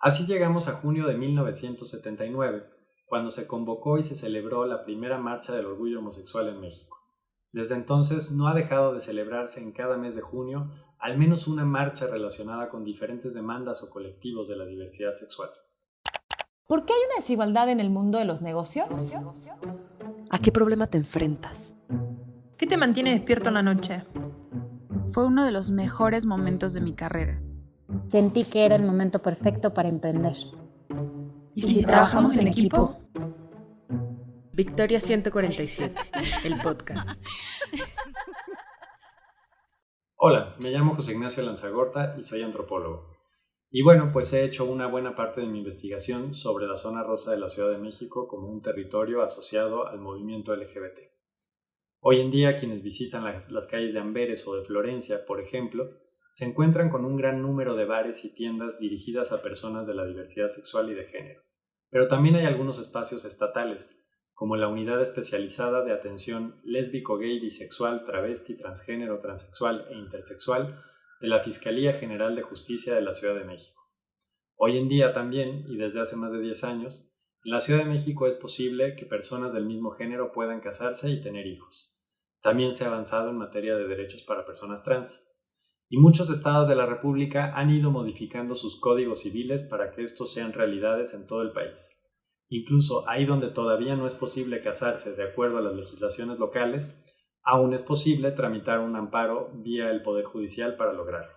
Así llegamos a junio de 1979, cuando se convocó y se celebró la primera Marcha del Orgullo Homosexual en México. Desde entonces no ha dejado de celebrarse en cada mes de junio al menos una marcha relacionada con diferentes demandas o colectivos de la diversidad sexual. ¿Por qué hay una desigualdad en el mundo de los negocios? ¿A qué problema te enfrentas? ¿Qué te mantiene despierto en la noche? Fue uno de los mejores momentos de mi carrera. Sentí que era el momento perfecto para emprender. ¿Y si trabajamos en equipo? Victoria 147, el podcast. Hola, me llamo José Ignacio Lanzagorta y soy antropólogo. Y bueno, pues he hecho una buena parte de mi investigación sobre la zona rosa de la Ciudad de México como un territorio asociado al movimiento LGBT. Hoy en día quienes visitan las calles de Amberes o de Florencia, por ejemplo, se encuentran con un gran número de bares y tiendas dirigidas a personas de la diversidad sexual y de género. Pero también hay algunos espacios estatales, como la Unidad Especializada de Atención Lésbico, Gay, Bisexual, Travesti, Transgénero, Transexual e Intersexual de la Fiscalía General de Justicia de la Ciudad de México. Hoy en día también, y desde hace más de 10 años, en la Ciudad de México es posible que personas del mismo género puedan casarse y tener hijos. También se ha avanzado en materia de derechos para personas trans. Y muchos estados de la República han ido modificando sus códigos civiles para que estos sean realidades en todo el país. Incluso ahí donde todavía no es posible casarse de acuerdo a las legislaciones locales, aún es posible tramitar un amparo vía el Poder Judicial para lograrlo.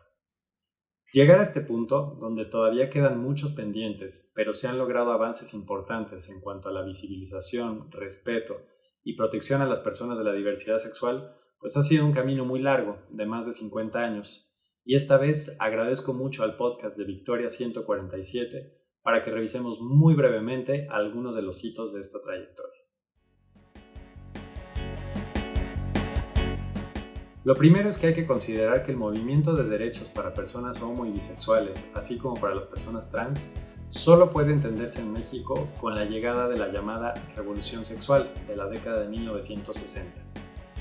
Llegar a este punto, donde todavía quedan muchos pendientes, pero se han logrado avances importantes en cuanto a la visibilización, respeto y protección a las personas de la diversidad sexual, pues ha sido un camino muy largo, de más de 50 años, y esta vez agradezco mucho al podcast de Victoria 147 para que revisemos muy brevemente algunos de los hitos de esta trayectoria. Lo primero es que hay que considerar que el movimiento de derechos para personas homo y bisexuales, así como para las personas trans, solo puede entenderse en México con la llegada de la llamada Revolución Sexual de la década de 1960.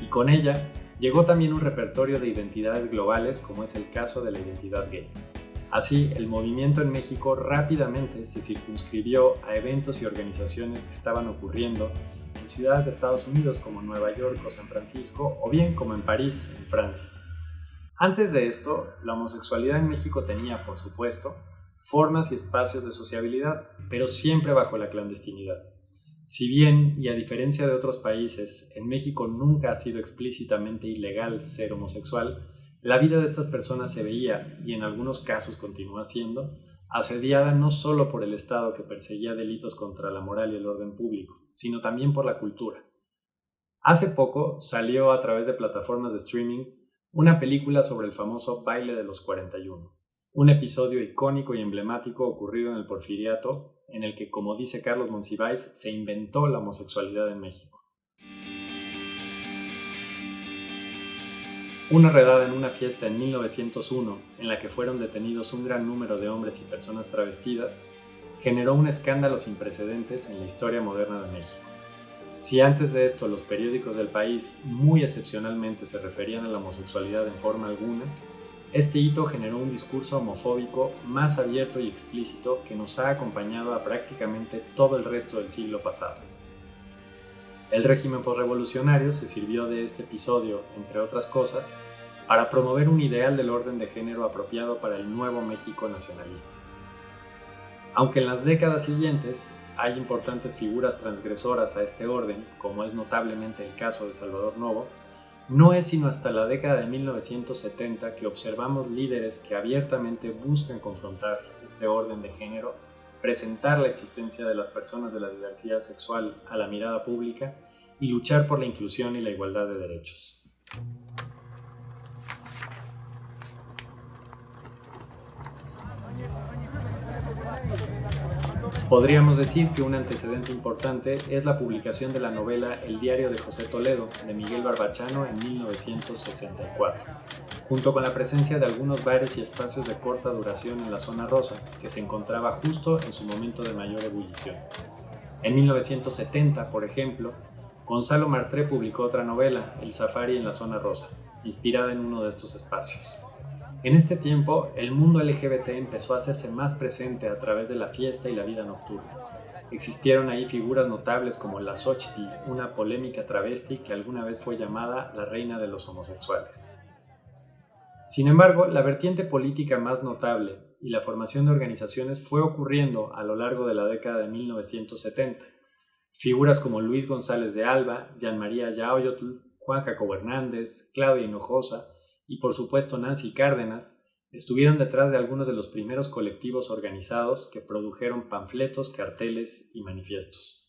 Y con ella llegó también un repertorio de identidades globales como es el caso de la identidad gay. Así, el movimiento en México rápidamente se circunscribió a eventos y organizaciones que estaban ocurriendo en ciudades de Estados Unidos como Nueva York o San Francisco, o bien como en París, en Francia. Antes de esto, la homosexualidad en México tenía, por supuesto, formas y espacios de sociabilidad, pero siempre bajo la clandestinidad. Si bien, y a diferencia de otros países, en México nunca ha sido explícitamente ilegal ser homosexual, la vida de estas personas se veía, y en algunos casos continúa siendo, asediada no solo por el Estado que perseguía delitos contra la moral y el orden público, sino también por la cultura. Hace poco salió a través de plataformas de streaming una película sobre el famoso Baile de los 41, un episodio icónico y emblemático ocurrido en el Porfiriato, en el que, como dice Carlos Monsiváis, se inventó la homosexualidad en México. Una redada en una fiesta en 1901, en la que fueron detenidos un gran número de hombres y personas travestidas, generó un escándalo sin precedentes en la historia moderna de México. Si antes de esto los periódicos del país muy excepcionalmente se referían a la homosexualidad en forma alguna, este hito generó un discurso homofóbico más abierto y explícito que nos ha acompañado a prácticamente todo el resto del siglo pasado. El régimen posrevolucionario se sirvió de este episodio, entre otras cosas, para promover un ideal del orden de género apropiado para el nuevo México nacionalista. Aunque en las décadas siguientes hay importantes figuras transgresoras a este orden, como es notablemente el caso de Salvador Novo, no es sino hasta la década de 1970 que observamos líderes que abiertamente buscan confrontar este orden de género, presentar la existencia de las personas de la diversidad sexual a la mirada pública y luchar por la inclusión y la igualdad de derechos. Podríamos decir que un antecedente importante es la publicación de la novela El diario de José Toledo, de Miguel Barbachano, en 1964, junto con la presencia de algunos bares y espacios de corta duración en la zona rosa, que se encontraba justo en su momento de mayor ebullición. En 1970, por ejemplo, Gonzalo Martré publicó otra novela, El safari en la zona rosa, inspirada en uno de estos espacios. En este tiempo, el mundo LGBT empezó a hacerse más presente a través de la fiesta y la vida nocturna. Existieron ahí figuras notables como la Xochitl, una polémica travesti que alguna vez fue llamada la reina de los homosexuales. Sin embargo, la vertiente política más notable y la formación de organizaciones fue ocurriendo a lo largo de la década de 1970. Figuras como Luis González de Alba, Jean María Yaoyotl, Juan Jacobo Hernández, Claudia Hinojosa y por supuesto Nancy Cárdenas estuvieron detrás de algunos de los primeros colectivos organizados que produjeron panfletos, carteles y manifiestos.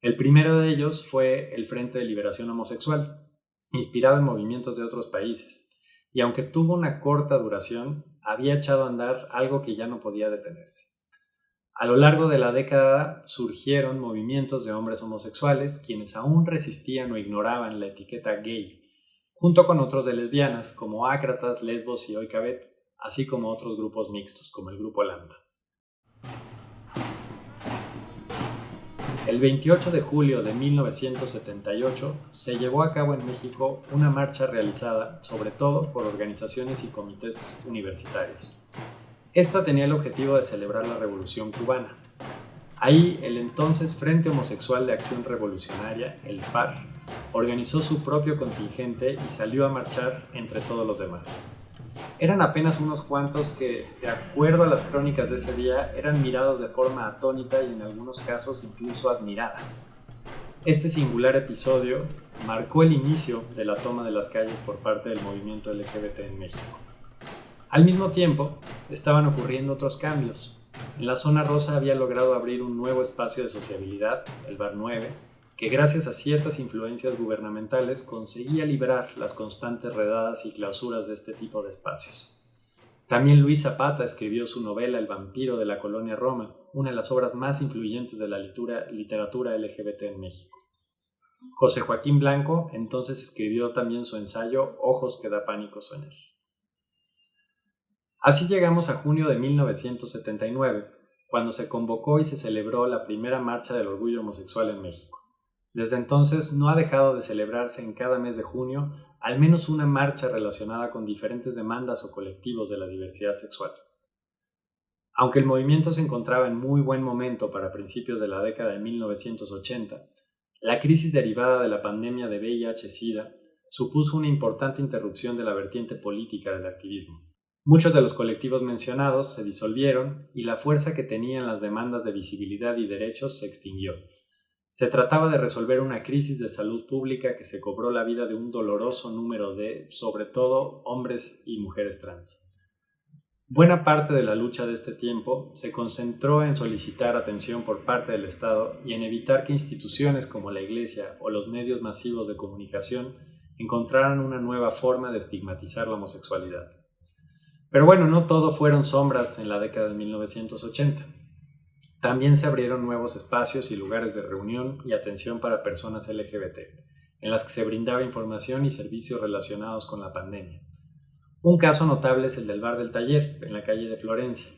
El primero de ellos fue el Frente de Liberación Homosexual, inspirado en movimientos de otros países, y aunque tuvo una corta duración, había echado a andar algo que ya no podía detenerse. A lo largo de la década surgieron movimientos de hombres homosexuales quienes aún resistían o ignoraban la etiqueta gay, junto con otros de lesbianas como Ácratas, Lesbos y Oikabet, así como otros grupos mixtos como el Grupo Lambda. El 28 de julio de 1978 se llevó a cabo en México una marcha realizada sobre todo por organizaciones y comités universitarios. Esta tenía el objetivo de celebrar la Revolución Cubana. Ahí, el entonces Frente Homosexual de Acción Revolucionaria, el FAR, organizó su propio contingente y salió a marchar entre todos los demás. Eran apenas unos cuantos que, de acuerdo a las crónicas de ese día, eran mirados de forma atónita y en algunos casos incluso admirada. Este singular episodio marcó el inicio de la toma de las calles por parte del movimiento LGBT en México. Al mismo tiempo, estaban ocurriendo otros cambios. En la Zona Rosa había logrado abrir un nuevo espacio de sociabilidad, el Bar 9, que gracias a ciertas influencias gubernamentales conseguía liberar las constantes redadas y clausuras de este tipo de espacios. También Luis Zapata escribió su novela El vampiro de la colonia Roma, una de las obras más influyentes de la literatura LGBT en México. José Joaquín Blanco entonces escribió también su ensayo Ojos que da pánico soñar. Así llegamos a junio de 1979, cuando se convocó y se celebró la primera marcha del orgullo homosexual en México. Desde entonces no ha dejado de celebrarse en cada mes de junio al menos una marcha relacionada con diferentes demandas o colectivos de la diversidad sexual. Aunque el movimiento se encontraba en muy buen momento para principios de la década de 1980, la crisis derivada de la pandemia de VIH-Sida supuso una importante interrupción de la vertiente política del activismo. Muchos de los colectivos mencionados se disolvieron y la fuerza que tenían las demandas de visibilidad y derechos se extinguió. Se trataba de resolver una crisis de salud pública que se cobró la vida de un doloroso número de, sobre todo, hombres y mujeres trans. Buena parte de la lucha de este tiempo se concentró en solicitar atención por parte del Estado y en evitar que instituciones como la Iglesia o los medios masivos de comunicación encontraran una nueva forma de estigmatizar la homosexualidad. Pero bueno, no todo fueron sombras en la década de 1980. También se abrieron nuevos espacios y lugares de reunión y atención para personas LGBT, en las que se brindaba información y servicios relacionados con la pandemia. Un caso notable es el del Bar del Taller, en la calle de Florencia.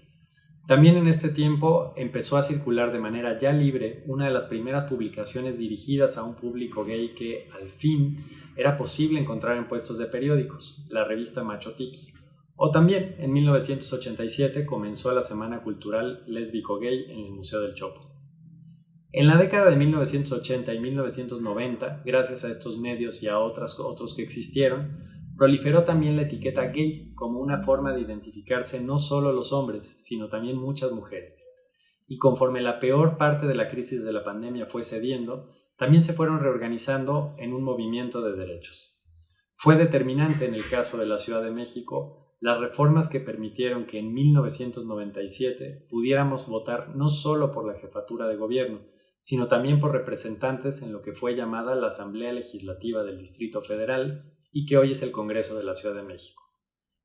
También en este tiempo empezó a circular de manera ya libre una de las primeras publicaciones dirigidas a un público gay que, al fin, era posible encontrar en puestos de periódicos, la revista Macho Tips. O también, en 1987, comenzó la Semana Cultural Lésbico-Gay en el Museo del Chopo. En la década de 1980 y 1990, gracias a estos medios y a otros que existieron, proliferó también la etiqueta gay como una forma de identificarse no solo los hombres, sino también muchas mujeres. Y conforme la peor parte de la crisis de la pandemia fue cediendo, también se fueron reorganizando en un movimiento de derechos. Fue determinante en el caso de la Ciudad de México las reformas que permitieron que en 1997 pudiéramos votar no solo por la jefatura de gobierno, sino también por representantes en lo que fue llamada la Asamblea Legislativa del Distrito Federal y que hoy es el Congreso de la Ciudad de México.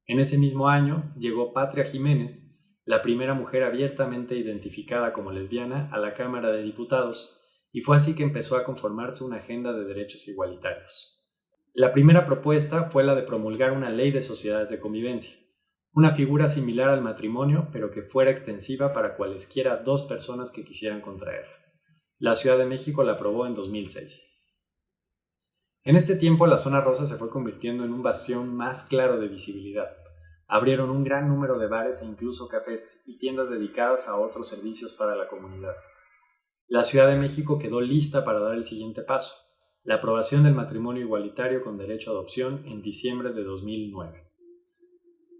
En ese mismo año llegó Patria Jiménez, la primera mujer abiertamente identificada como lesbiana, a la Cámara de Diputados, y fue así que empezó a conformarse una agenda de derechos igualitarios. La primera propuesta fue la de promulgar una ley de sociedades de convivencia, una figura similar al matrimonio, pero que fuera extensiva para cualesquiera dos personas que quisieran contraerla. La Ciudad de México la aprobó en 2006. En este tiempo, la Zona Rosa se fue convirtiendo en un bastión más claro de visibilidad. Abrieron un gran número de bares e incluso cafés y tiendas dedicadas a otros servicios para la comunidad. La Ciudad de México quedó lista para dar el siguiente paso, la aprobación del matrimonio igualitario con derecho a adopción en diciembre de 2009.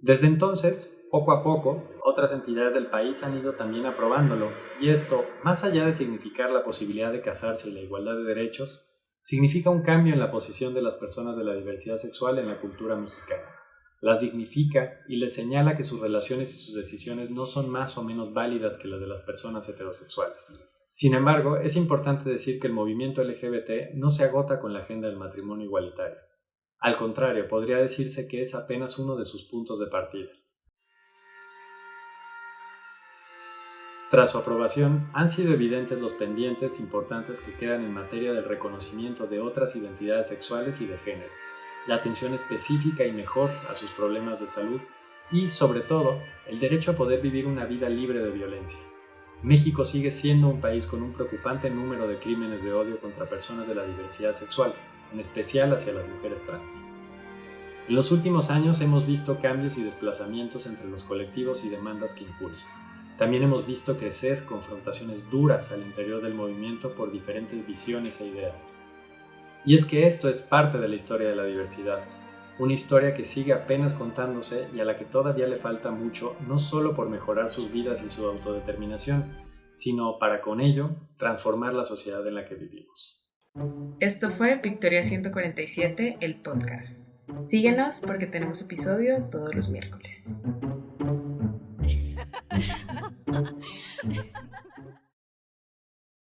Desde entonces, poco a poco, otras entidades del país han ido también aprobándolo, y esto, más allá de significar la posibilidad de casarse y la igualdad de derechos, significa un cambio en la posición de las personas de la diversidad sexual en la cultura mexicana. Las dignifica y les señala que sus relaciones y sus decisiones no son más o menos válidas que las de las personas heterosexuales. Sin embargo, es importante decir que el movimiento LGBT no se agota con la agenda del matrimonio igualitario. Al contrario, podría decirse que es apenas uno de sus puntos de partida. Tras su aprobación, han sido evidentes los pendientes importantes que quedan en materia del reconocimiento de otras identidades sexuales y de género, la atención específica y mejor a sus problemas de salud y, sobre todo, el derecho a poder vivir una vida libre de violencia. México sigue siendo un país con un preocupante número de crímenes de odio contra personas de la diversidad sexual, en especial hacia las mujeres trans. En los últimos años hemos visto cambios y desplazamientos entre los colectivos y demandas que impulsan. También hemos visto crecer confrontaciones duras al interior del movimiento por diferentes visiones e ideas. Y es que esto es parte de la historia de la diversidad, una historia que sigue apenas contándose y a la que todavía le falta mucho, no solo por mejorar sus vidas y su autodeterminación, sino para con ello transformar la sociedad en la que vivimos. Esto fue Victoria 147, el podcast. Síguenos porque tenemos episodio todos los miércoles.